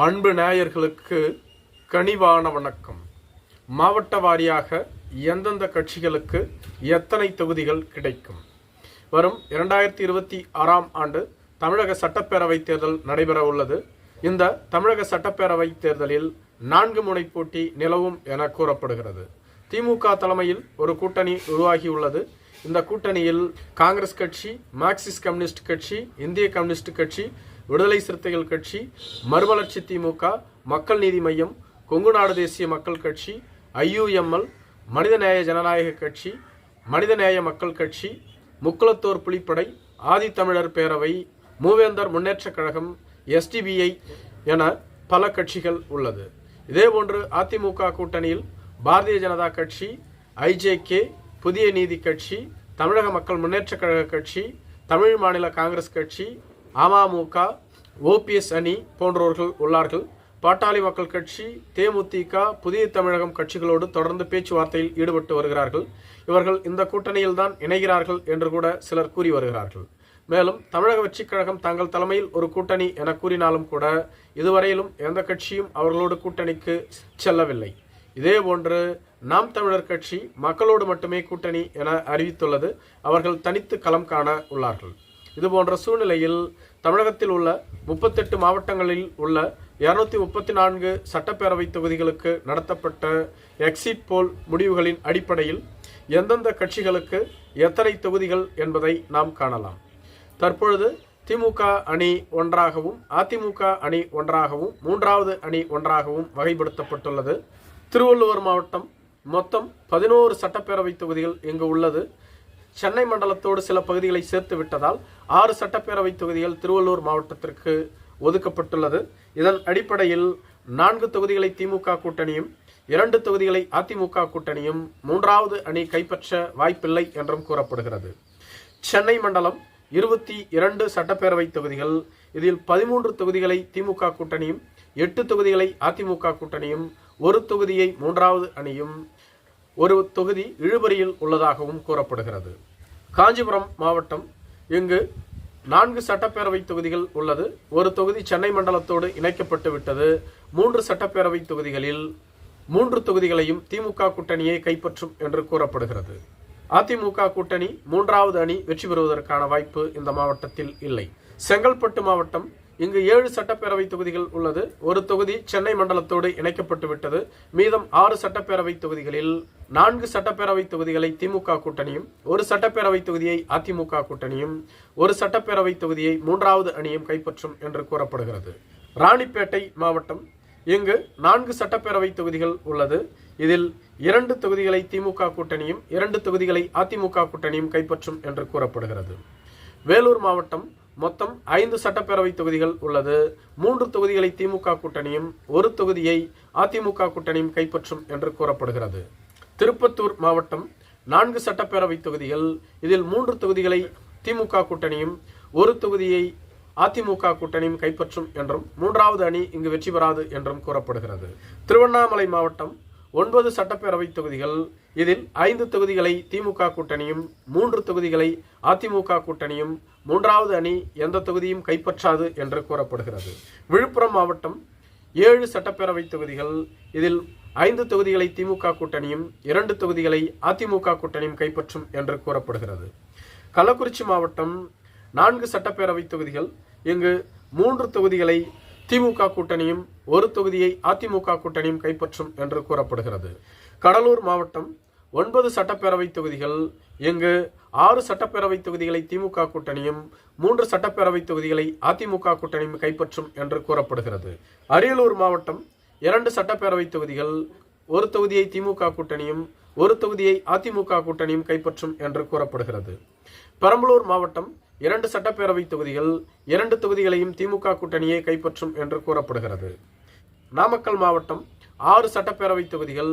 அன்பு நேயர்களுக்கு கனிவான வணக்கம். மாவட்ட வாரியாக எந்தெந்த கட்சிகளுக்கு எத்தனை தொகுதிகள் கிடைக்கும்? வரும் 2026ஆம் ஆண்டு தமிழக சட்டப்பேரவை தேர்தல் நடைபெற உள்ளது. இந்த தமிழக சட்டப்பேரவை தேர்தலில் 4 முனை போட்டி நிலவும் என கூறப்படுகிறது. திமுக தலைமையில் ஒரு கூட்டணி உருவாகியுள்ளது. இந்த கூட்டணியில் காங்கிரஸ் கட்சி, மார்க்சிஸ்ட் கம்யூனிஸ்ட் கட்சி, இந்திய கம்யூனிஸ்ட் கட்சி, விடுதலை சிறுத்தைகள் கட்சி, மறுமலர்ச்சி திமுக, மக்கள் நீதி மையம், கொங்குநாடு தேசிய மக்கள் கட்சி, IUML, மனிதநேய ஜனநாயக கட்சி, மனிதநேய மக்கள் கட்சி, முக்குளத்தோர் புலிப்படை, ஆதித்தமிழர் பேரவை, மூவேந்தர் முன்னேற்றக் கழகம், SDBI என பல கட்சிகள் உள்ளது. இதேபோன்று அதிமுக கூட்டணியில் பாரதிய ஜனதா கட்சி, IJK, புதிய நீதி கட்சி, தமிழக மக்கள் முன்னேற்றக் கழக கட்சி, தமிழ் மாநில காங்கிரஸ் கட்சி, அமமுக, OPS அணி போன்றவர்கள் உள்ளார்கள். பாட்டாளி மக்கள் கட்சி, தேமுதிக, புதிய தமிழகம் கட்சிகளோடு தொடர்ந்து பேச்சுவார்த்தையில் ஈடுபட்டு வருகிறார்கள். இவர்கள் இந்த கூட்டணியில் தான் இணைகிறார்கள் என்று கூட சிலர் கூறி வருகிறார்கள். மேலும் தமிழக வெற்றிக் கழகம் தங்கள் தலைமையில் ஒரு கூட்டணி என கூறினாலும் கூட இதுவரையிலும் எந்த கட்சியும் அவர்களோடு கூட்டணிக்கு செல்லவில்லை. இதேபோன்று நாம் தமிழர் கட்சி மக்களோடு மட்டுமே கூட்டணி என அறிவித்துள்ளது. அவர்கள் தனித்து களம் காண உள்ளார்கள். இதுபோன்ற சூழ்நிலையில் தமிழகத்தில் உள்ள 38 மாவட்டங்களில் உள்ள 234 சட்டப்பேரவை தொகுதிகளுக்கு நடத்தப்பட்ட எக்ஸிட் போல் முடிவுகளின் அடிப்படையில் எந்தெந்த கட்சிகளுக்கு எத்தனை தொகுதிகள் என்பதை நாம் காணலாம். தற்பொழுது திமுக அணி ஒன்றாகவும், அதிமுக அணி ஒன்றாகவும், மூன்றாவது அணி ஒன்றாகவும் வகைப்படுத்தப்பட்டுள்ளது. திருவள்ளுவர் மாவட்டம் மொத்தம் 11 சட்டப்பேரவை தொகுதிகள் இங்கு உள்ளது. சென்னை மண்டலத்தோடு சில பகுதிகளை சேர்த்து விட்டதால் 6 சட்டப்பேரவை தொகுதிகள் திருவள்ளூர் மாவட்டத்திற்கு ஒதுக்கப்பட்டுள்ளது. இதன் அடிப்படையில் 4 தொகுதிகளை திமுக கூட்டணியும், 2 தொகுதிகளை அதிமுக கூட்டணியும், 3வது அணி கைப்பற்ற வாய்ப்பில்லை என்றும் கூறப்படுகிறது. சென்னை மண்டலம் 22 சட்டப்பேரவை தொகுதிகள். இதில் 13 தொகுதிகளை திமுக கூட்டணியும், 8 தொகுதிகளை அதிமுக கூட்டணியும், 1 தொகுதியை 3வது அணியும், 1 தொகுதி இழுபறியில் உள்ளதாகவும் கூறப்படுகிறது. காஞ்சிபுரம் மாவட்டம், இங்கு 4 சட்டப்பேரவை தொகுதிகள் உள்ளது. 1 தொகுதி சென்னை மண்டலத்தோடு இணைக்கப்பட்டு விட்டது. 3 சட்டப்பேரவை தொகுதிகளில் 3 தொகுதிகளையும் திமுக கூட்டணியை கைப்பற்றும் என்று கூறப்படுகிறது. அதிமுக கூட்டணி 3வது அணி வெற்றி பெறுவதற்கான வாய்ப்பு இந்த மாவட்டத்தில் இல்லை. செங்கல்பட்டு மாவட்டம், இங்கு 7 சட்டப்பேரவை தொகுதிகள் உள்ளது. 1 தொகுதி சென்னை மண்டலத்தோடு இணைக்கப்பட்டு விட்டது. மீதம் 6 சட்டப்பேரவை தொகுதிகளில் 4 சட்டப்பேரவை தொகுதிகளை திமுக கூட்டணியும், 1 சட்டப்பேரவை தொகுதியை அதிமுக கூட்டணியும், 1 சட்டப்பேரவை தொகுதியை 3வது அணியும் கைப்பற்றும் என்று கூறப்படுகிறது. ராணிப்பேட்டை மாவட்டம், இங்கு 4 சட்டப்பேரவை தொகுதிகள் உள்ளது. இதில் 2 தொகுதிகளை திமுக கூட்டணியும், 2 தொகுதிகளை அதிமுக கூட்டணியும் கைப்பற்றும் என்று கூறப்படுகிறது. வேலூர் மாவட்டம் மொத்தம் 5 சட்டப்பேரவை தொகுதிகள் உள்ளது. 3 தொகுதிகளை திமுக கூட்டணியும், 1 தொகுதியை அதிமுக கூட்டணியும் கைப்பற்றும் என்று கூறப்படுகிறது. திருப்பத்தூர் மாவட்டம் 4 சட்டப்பேரவை தொகுதிகள். இதில் 3 தொகுதிகளை திமுக கூட்டணியும், 1 தொகுதியை அதிமுக கூட்டணியும் கைப்பற்றும் என்றும் 3வது அணி இங்கு வெற்றி பெறாது என்றும் கூறப்படுகிறது. திருவண்ணாமலை மாவட்டம் 9 சட்டப்பேரவை தொகுதிகள். இதில் 5 தொகுதிகளை திமுக கூட்டணியும், 3 தொகுதிகளை அதிமுக கூட்டணியும், 3வது அணி எந்த தொகுதியும் கைப்பற்றாது என்று கூறப்படுகிறது. விழுப்புரம் மாவட்டம் 7 சட்டப்பேரவை தொகுதிகள். இதில் 5 தொகுதிகளை திமுக கூட்டணியும், 2 தொகுதிகளை அதிமுக கூட்டணியும் கைப்பற்றும் என்று கூறப்படுகிறது. கள்ளக்குறிச்சி மாவட்டம் 4 சட்டப்பேரவை தொகுதிகள். இங்கு 3 தொகுதிகளை திமுக கூட்டணியும், 1 தொகுதியை அதிமுக கூட்டணியும் கைப்பற்றும் என்று கூறப்படுகிறது. கடலூர் மாவட்டம் 9 சட்டப்பேரவை தொகுதிகள். இங்கு 6 சட்டப்பேரவை தொகுதிகளை திமுக கூட்டணியும், 3 சட்டப்பேரவை தொகுதிகளை அதிமுக கூட்டணியும் கைப்பற்றும் என்று கூறப்படுகிறது. அரியலூர் மாவட்டம் 2 சட்டப்பேரவை தொகுதிகள். 1 தொகுதியை திமுக கூட்டணியும், 1 தொகுதியை அதிமுக கூட்டணியும் கைப்பற்றும் என்று கூறப்படுகிறது. பெரம்பலூர் மாவட்டம் 2 சட்டப்பேரவை தொகுதிகள். 2 தொகுதிகளையும் திமுக கூட்டணியை கைப்பற்றும் என்று கூறப்படுகிறது. நாமக்கல் மாவட்டம் 6 சட்டப்பேரவை தொகுதிகள்.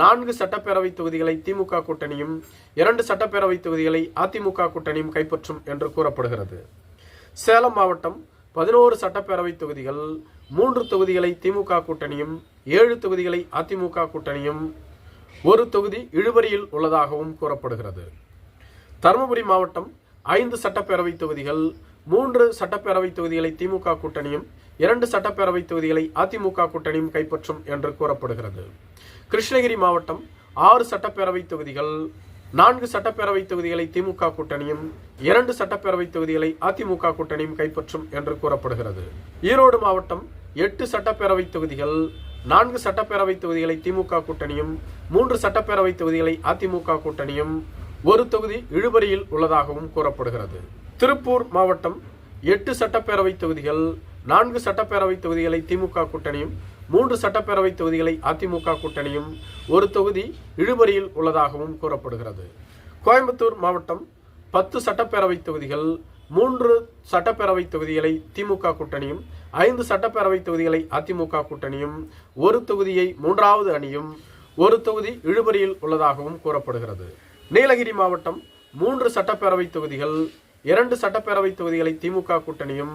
4 சட்டப்பேரவை தொகுதிகளை திமுக கூட்டணியும், 2 சட்டப்பேரவை தொகுதிகளை அதிமுக கூட்டணியும் கைப்பற்றும் என்று கூறப்படுகிறது. சேலம் மாவட்டம் 11 சட்டப்பேரவை தொகுதிகள். 3 தொகுதிகளை திமுக கூட்டணியும், 7 தொகுதிகளை அதிமுக கூட்டணியும், 1 தொகுதி இழுபறியில் உள்ளதாகவும் கூறப்படுகிறது. தருமபுரி மாவட்டம் 5 சட்டப்பேரவை தொகுதிகள். 3 சட்டப்பேரவை தொகுதிகளை திமுக கூட்டணியும் 2 சட்டப்பேரவை தொகுதிகளை அதிமுக கூட்டணியும் கைப்பற்றும் என்று கூறப்படுகிறது. கிருஷ்ணகிரி மாவட்டம் 6 சட்டப்பேரவை தொகுதிகள், 4 சட்டப்பேரவை தொகுதிகளை திமுக கூட்டணியும் 2 சட்டப்பேரவை தொகுதிகளை அதிமுக கூட்டணியும் கைப்பற்றும் என்று கூறப்படுகிறது. ஈரோடு மாவட்டம் 8 சட்டப்பேரவை தொகுதிகள், 4 சட்டப்பேரவை தொகுதிகளை திமுக கூட்டணியும் 3 சட்டப்பேரவை தொகுதிகளை அதிமுக கூட்டணியும் 1 தொகுதி இழுபறியில் உள்ளதாகவும் கூறப்படுகிறது. திருப்பூர் மாவட்டம் 8 சட்டப்பேரவை தொகுதிகள், 4 சட்டப்பேரவை தொகுதிகளை திமுக கூட்டணியும் 3 சட்டப்பேரவை தொகுதிகளை அதிமுக கூட்டணியும் 1 தொகுதி இழுபறியில் உள்ளதாகவும் கூறப்படுகிறது. கோயம்புத்தூர் மாவட்டம் 10 சட்டப்பேரவை தொகுதிகள், 3 சட்டப்பேரவை தொகுதிகளை திமுக கூட்டணியும் 5 சட்டப்பேரவை தொகுதிகளை அதிமுக கூட்டணியும் 1 தொகுதியை 3வது அணியும் 1 தொகுதி இழுபறியில் உள்ளதாகவும் கூறப்படுகிறது. நீலகிரி மாவட்டம் 3 சட்டப்பேரவை தொகுதிகள், 2 சட்டப்பேரவை தொகுதிகளை திமுக கூட்டணியும்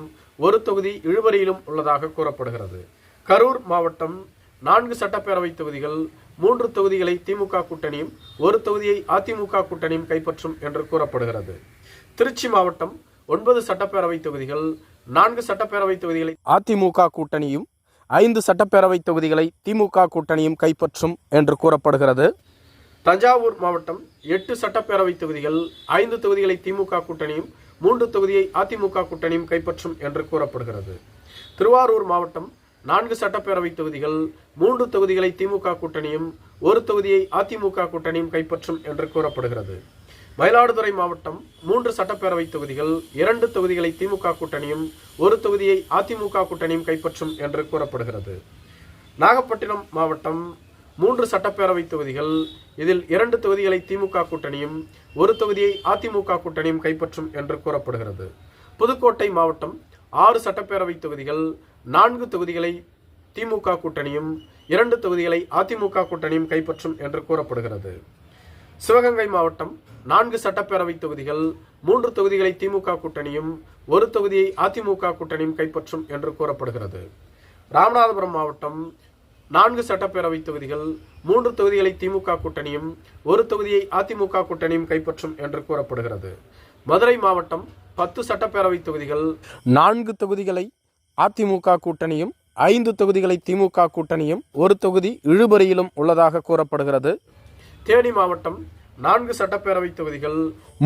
1 தொகுதி இழுபறியிலும் உள்ளதாக கூறப்படுகிறது. கரூர் மாவட்டம் 4 சட்டப்பேரவை தொகுதிகள், 3 தொகுதிகளை திமுக கூட்டணியும் 1 தொகுதியை அதிமுக கூட்டணியும் கைப்பற்றும் என்று கூறப்படுகிறது. திருச்சி மாவட்டம் 9 சட்டப்பேரவை தொகுதிகள், 4 சட்டப்பேரவை தொகுதிகளை அதிமுக கூட்டணியும் 5 சட்டப்பேரவை தொகுதிகளை திமுக கூட்டணியும் கைப்பற்றும் என்று கூறப்படுகிறது. தஞ்சாவூர் மாவட்டம் 8 சட்டப்பேரவை தொகுதிகள், 5 தொகுதிகளை திமுக கூட்டணியும் 3 தொகுதியை அதிமுக கூட்டணியும் கைப்பற்றும் என்று கூறப்படுகிறது. திருவாரூர் மாவட்டம் 4 சட்டப்பேரவை தொகுதிகள், 3 தொகுதிகளை திமுக கூட்டணியும் 1 தொகுதியை அதிமுக கூட்டணியும் கைப்பற்றும் என்று கூறப்படுகிறது. மயிலாடுதுறை மாவட்டம் 3 சட்டப்பேரவை தொகுதிகள், 2 தொகுதிகளை திமுக கூட்டணியும் 1 தொகுதியை அதிமுக கூட்டணியும் கைப்பற்றும் என்று கூறப்படுகிறது. நாகப்பட்டினம் மாவட்டம் 3 சட்டப்பேரவை தொகுதிகள், இதில் 2 தொகுதிகளை திமுக கூட்டணியும் 1 தொகுதியை அதிமுக கூட்டணியும் கைப்பற்றும் என்று கூறப்படுகிறது. புதுக்கோட்டை மாவட்டம் 6 சட்டப்பேரவை தொகுதிகள், 4 தொகுதிகளை திமுக கூட்டணியும் 2 தொகுதிகளை அதிமுக கூட்டணியும் கைப்பற்றும் என்று கூறப்படுகிறது. சிவகங்கை மாவட்டம் 4 சட்டப்பேரவை தொகுதிகள், 3 தொகுதிகளை திமுக கூட்டணியும் 1 தொகுதியை அதிமுக கூட்டணியும் கைப்பற்றும் என்று கூறப்படுகிறது. ராமநாதபுரம் மாவட்டம் 4 சட்டப்பேரவை தொகுதிகள், 3 தொகுதிகளை திமுக கூட்டணியும் 1 தொகுதியை அதிமுக கூட்டணியும் கைப்பற்றும் என்று கூறப்படுகிறது. மதுரை மாவட்டம் 10 சட்டப்பேரவை தொகுதிகள், 4 தொகுதிகளை அதிமுக கூட்டணியும் 5 தொகுதிகளை திமுக கூட்டணியும் 1 தொகுதி இழுபறியிலும் உள்ளதாக கூறப்படுகிறது. தேனி மாவட்டம் 4 சட்டப்பேரவை தொகுதிகள்,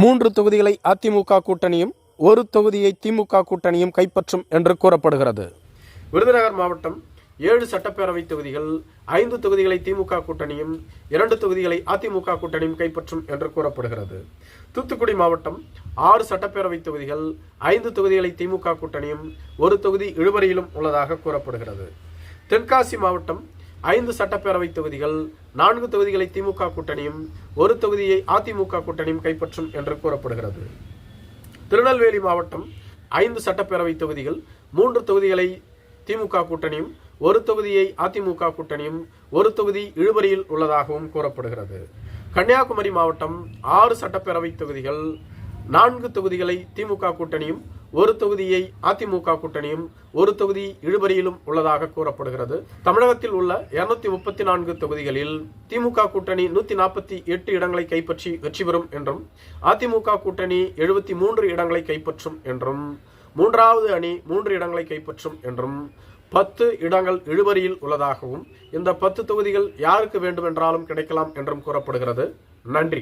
3 தொகுதிகளை அதிமுக கூட்டணியும் 1 தொகுதியை திமுக கூட்டணியும் கைப்பற்றும் என்று கூறப்படுகிறது. விருதுநகர் மாவட்டம் 7 சட்டப்பேரவை தொகுதிகள், 5 தொகுதிகளை திமுக கூட்டணியும் 2 தொகுதிகளை அதிமுக கூட்டணியும் கைப்பற்றும் என்று கூறப்படுகிறது. தூத்துக்குடி மாவட்டம் 6 சட்டப்பேரவை தொகுதிகள், 5 தொகுதிகளை திமுக கூட்டணியும் 1 தொகுதி இழுபறியிலும் உள்ளதாக கூறப்படுகிறது. தென்காசி மாவட்டம் 5 சட்டப்பேரவை தொகுதிகள், 4 தொகுதிகளை திமுக கூட்டணியும் 1 தொகுதியை அதிமுக கூட்டணியும் கைப்பற்றும் என்று கூறப்படுகிறது. திருநெல்வேலி மாவட்டம் 5 சட்டப்பேரவை தொகுதிகள், 3 தொகுதிகளை திமுக கூட்டணியும் 1 தொகுதியை அதிமுக கூட்டணியும் 1 தொகுதி இழுபறியில் உள்ளதாகவும் கூறப்படுகிறது. கன்னியாகுமரி மாவட்டம் 6 சட்டப்பேரவை தொகுதிகள், 4 தொகுதிகளை திமுக கூட்டணியும் 1 தொகுதியை அதிமுக கூட்டணியும் 1 தொகுதி இழுபறியிலும் உள்ளதாக கூறப்படுகிறது. தமிழகத்தில் உள்ள 234 தொகுதிகளில் திமுக கூட்டணி 148 இடங்களை கைப்பற்றி வெற்றி பெறும் என்றும், அதிமுக கூட்டணி 73 இடங்களை கைப்பற்றும் என்றும், 3வது அணி 3 இடங்களை கைப்பற்றும் என்றும், 10 இடங்கள் இழுபறியில் உள்ளதாகவும், இந்த 10 தொகுதிகள் யாருக்கு வேண்டுமென்றாலும் கிடைக்கலாம் என்றும் கூறப்படுகிறது. நன்றி.